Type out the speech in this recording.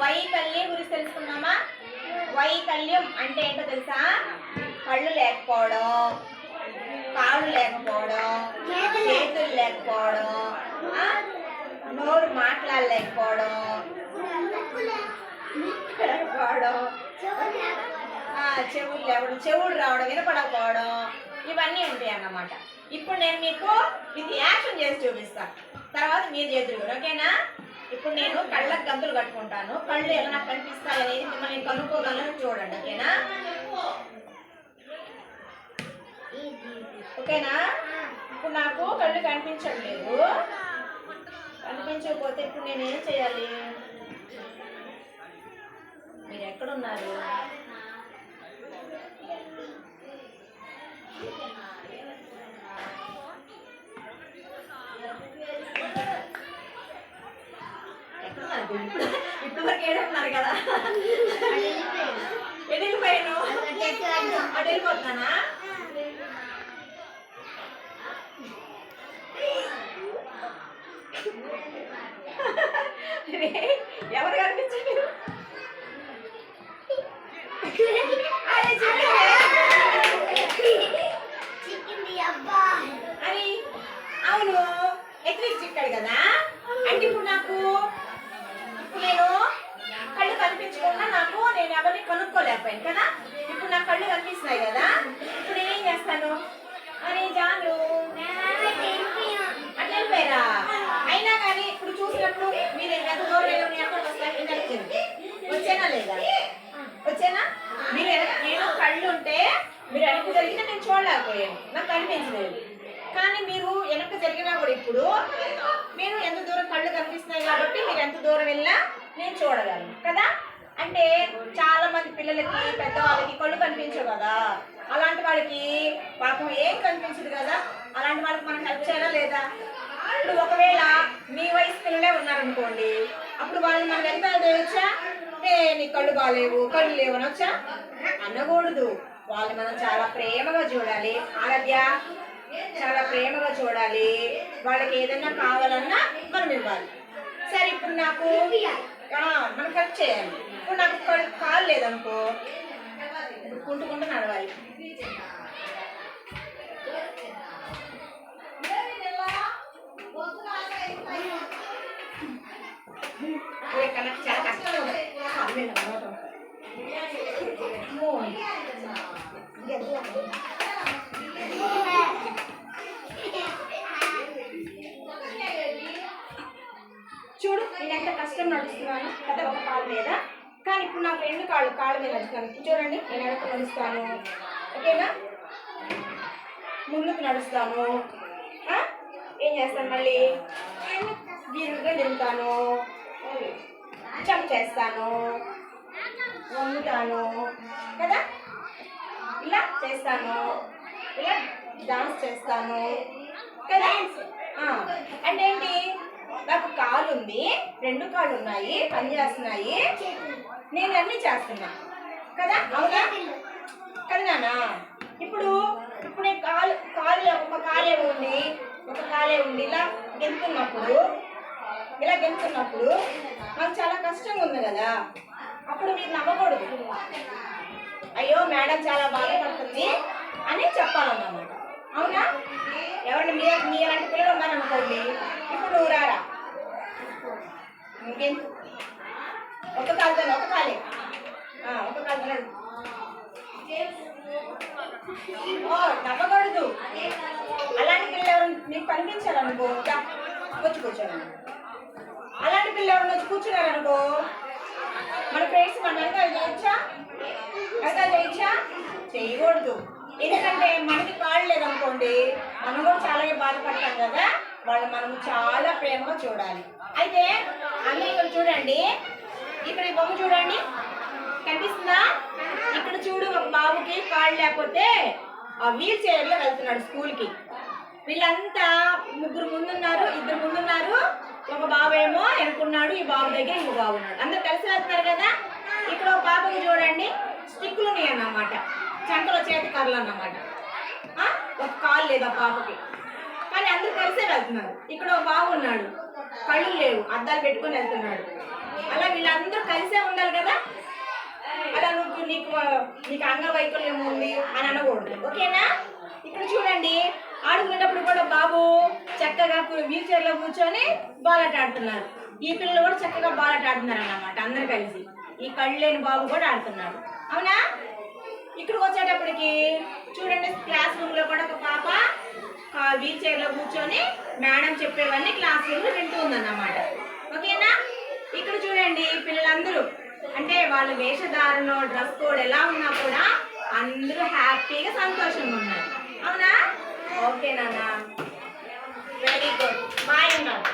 వైకల్యం గురించి తెలుసుకుందామా? వైకల్యం అంటే ఏంటో తెలుసా? కళ్ళు లేకపోవడం, కాళ్ళు లేకపోవడం, చేతులు లేకపోవడం, నోరు మాట్లాడలేకపోవడం, చెవులు లేవడం, చెవులు రావడం, వినపడకపోవడం, ఇవన్నీ ఉంటాయి అన్నమాట. ఇప్పుడు నేను మీకు ఇది యాక్షన్ చేసి చూపిస్తాను, తర్వాత మీరు చేతులు, ఓకేనా? ఇప్పుడు నేను కళ్ళకు గంతులు కట్టుకుంటాను. కళ్ళు ఎలా నాకు కనిపిస్తాయి అనేది మిమ్మల్ని కనుక్కోగలను, చూడండి, ఓకేనా? ఓకేనా? ఇప్పుడు నాకు కళ్ళు కనిపించట్లేదు. కనిపించకపోతే ఇప్పుడు నేను ఏం చేయాలి? మీరు ఎక్కడున్నారు? ఇప్పుడు వరకు ఏడున్నారు కదా, వెళ్ళిపోయాను, అటు వెళ్ళిపోతున్నానా? ఎవరు కనిపించండి? అని అవును, ఎత్తుకి చిక్కాడు కదా. అంటే ఇప్పుడు నాకు నేను కళ్ళు కనిపించకుండా నేను ఎవరిని కనుక్కోలేకపోయాను కదా. ఇప్పుడు నాకు కళ్ళు కనిపిస్తున్నాయి కదా. ఇప్పుడు నేనేం చేస్తాను? అరే జాను అట్లా వెళ్ళిపోయారా? అయినా కానీ ఇప్పుడు చూసినప్పుడు మీరు ఎంత దూరం వచ్చేనా లేదా? వచ్చేనా? మీరు నేను కళ్ళు ఉంటే మీరు వెనక్కి జరిగితే నేను చూడలేకపోయాను, నాకు కనిపించలేదు. కానీ మీరు వెనక్కి జరిగినా కూడా ఇప్పుడు మీరు ఎంత దూరం కళ్ళు కనిపిస్తున్నాయి కాబట్టి మీరు ఎంత దూరం వెళ్ళినా నేను చూడగలను కదా. అంటే చాలా మంది పిల్లలకి, పెద్దవాళ్ళకి కళ్ళు కనిపించవు కదా. అలాంటి వాళ్ళకి పాపం ఏం కనిపించదు కదా. అలాంటి వాళ్ళకి మనం హెల్ప్ చేయాలా లేదా? ఇప్పుడు ఒకవేళ మీ వయసు పిల్లలే ఉన్నారనుకోండి, అప్పుడు వాళ్ళని మనం ఎంత చేయొచ్చా? నీ కళ్ళు బాగాలేవు, కళ్ళు లేవు అని వచ్చా అనకూడదు. వాళ్ళని మనం చాలా ప్రేమగా చూడాలి. ఆరాధ్య, చాలా ప్రేమగా చూడాలి. వాళ్ళకి ఏదైనా కావాలన్నా మనం ఇవ్వాలి. సరే, ఇప్పుడు నాకు మనం హెల్ప్ చేయాలి. ఇప్పుడు నాకు కాలు లేదనుకో, కుంటుకుంటూ నడవాలి. చాలా కష్టం. చూడు, నేను ఎంత కష్టం నడుస్తున్నాను కదా ఒక కాలు మీద. కానీ ఇప్పుడు నాకు రెండు కాళ్ళ మీద నడుస్తాను. చూడండి, నేను వెనక్కి నడుస్తాను, ఓకేనా? ముందుకు నడుస్తాను. ఏం చేస్తాను? మళ్ళీ గిరుగా తింటాను, జంప్ చేస్తాను, వంగుతాను కదా, ఇలా చేస్తాను, ఇలా డాన్స్ చేస్తాను కదా. అంటే ఏంటి? నాకు కాలు ఉంది, రెండు కాళ్ళు ఉన్నాయి, పని చేస్తున్నాయి, నేను అన్నీ చేస్తున్నా కదా. అవునా కదా నాన్న? ఇప్పుడు నేను ఒక కాలే ఉండి ఇలా గెంతున్నప్పుడు నాకు చాలా కష్టంగా ఉంది కదా. అప్పుడు మీరు నవ్వకూడదు, అయ్యో మేడం చాలా బాధపడుతుంది అని చెప్పాలన్నమాట. అవునా? ఎవరైనా మీ అలాంటి పిల్లలు ఉన్నారనుకోండి, ఇప్పుడు నువ్వు రారా, ఇంకెందుకు ఒక కాలుతో నవ్వకూడదు. అలాంటి పిల్లలు ఎవరు మీకు కనిపించారనుకో, వచ్చి కూర్చోను. అలాంటి పిల్లలు ఎవరు వచ్చి కూర్చున్నారనుకో, మన ఫ్రెండ్స్ మన వెనకాల చేయొచ్చా? చేయకూడదు. ఎందుకంటే మనకి కాళ్ళు లేదనుకోండి, మనం కూడా చాలా బాధపడతాం కదా. వాళ్ళు మనం చాలా ప్రేమగా చూడాలి. అయితే అన్నీ ఇక్కడ చూడండి, ఇక్కడ ఈ బొమ్మ చూడండి, కనిపిస్తుందా? ఇక్కడ చూడు, ఒక బాబుకి కాళ్ళు లేకపోతే వీల్ చైర్లో వెళ్తున్నాడు స్కూల్కి. వీళ్ళంతా ముగ్గురు ముందున్నారు, ఇద్దరు ముందున్నారు, ఒక బాబు ఏమో వెనుకున్నాడు, ఈ బాబు దగ్గర ఇంకో బాబు ఉన్నాడు, అందరు కలిసి వెళ్తున్నారు కదా. ఇక్కడ ఒక పాపకి చూడండి స్టిక్కులు ఉన్నాయి అన్నమాట, చంకలో చేతి కర్రలు అన్నమాట. ఒక కాలు లేదు ఆ పాపకి, కానీ అందరు కలిసే వెళ్తున్నారు. ఇక్కడ ఒక బాబు ఉన్నాడు, కళ్ళు లేవు, అద్దాలు పెట్టుకొని వెళ్తున్నాడు. అలా వీళ్ళందరూ కలిసే ఉండాలి కదా. అలా నీకు అంగవైకల్యం ఉంది అని అనకూడదు, ఓకేనా. ఇక్కడ చూడండి, ఆడుకునేటప్పుడు కూడా బాబు చక్కగా వీల్ చైర్లో కూర్చొని బాలాట ఆడుతున్నారు. ఈ పిల్లలు కూడా చక్కగా బాలాట ఆడుతున్నారు అన్నమాట, అందరు కలిసి. ఈ కళ్ళు లేని బాబు కూడా ఆడుతున్నాడు, అవునా. ఇక్కడికి వచ్చేటప్పటికి చూడండి, క్లాస్ రూమ్లో కూడా ఒక పాప వీల్ చైర్లో కూర్చొని మేడం చెప్పేవన్నీ క్లాస్ రూమ్లో వింటూ ఉందన్నమాట, ఓకేనా. ఇక్కడ చూడండి, పిల్లలందరూ అంటే వాళ్ళ వేషధారణ, డ్రెస్ కోడ్ ఎలా ఉన్నా కూడా అందరూ హ్యాపీగా సంతోషంగా ఉన్నారు, అవునా. ఓకే నాన్న, వెరీ గుడ్, బాయ్ అన్నారు.